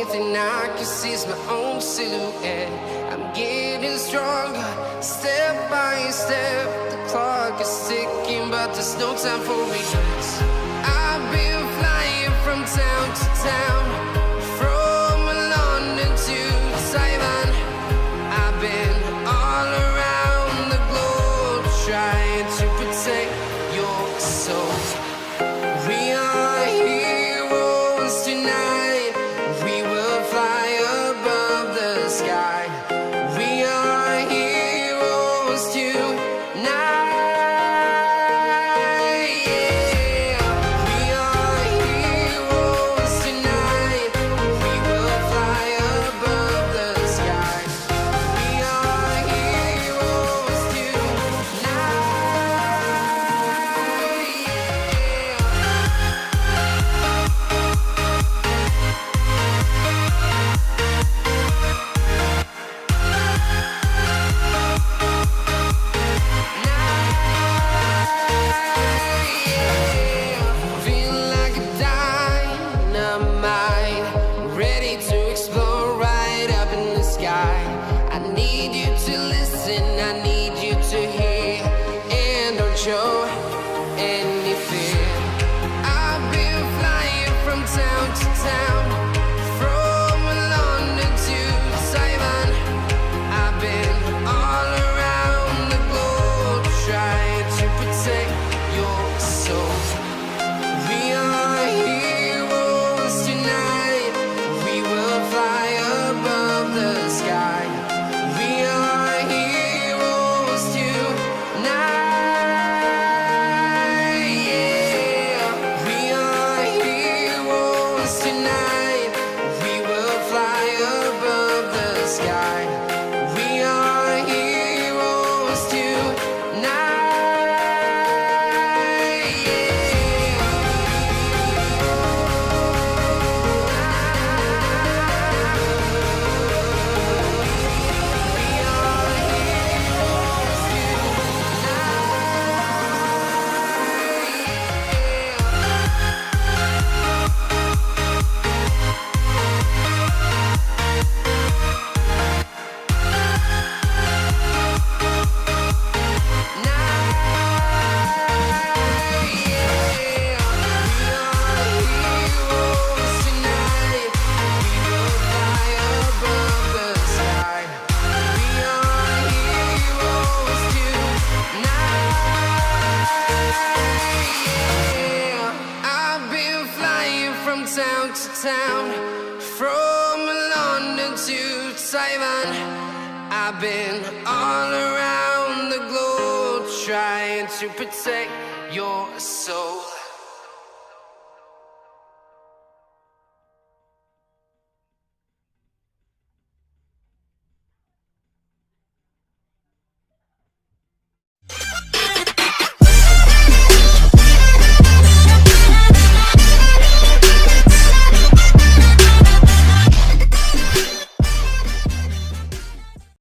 thing I can see is my own silhouette. I'm getting stronger, step by step. The clock is ticking, but there's no time for regrets. I've been flying from town to town, from London to Taiwan. I've been all around the globe, trying to protect your soul. We are heroes tonight. We will fly above the sky. We are heroes tonight. Yeah. We are heroes tonight. We will fly above the sky. We are heroes tonight. Feel like a dynamite, ready to explode right up in the sky. I need you to listen, I need you to hear, and don't show any fear. I've been flying from town to town, from London to Taiwan. I've been all around the globe, trying to protect your soul. We are heroes tonight. We will fly above the sky. We are heroes tonight. Yeah. We are heroes tonight. We will fly above the sky. We are heroes I've been flying from town to town, from London to Taiwan. I've been all around the globe, trying to protect your soul.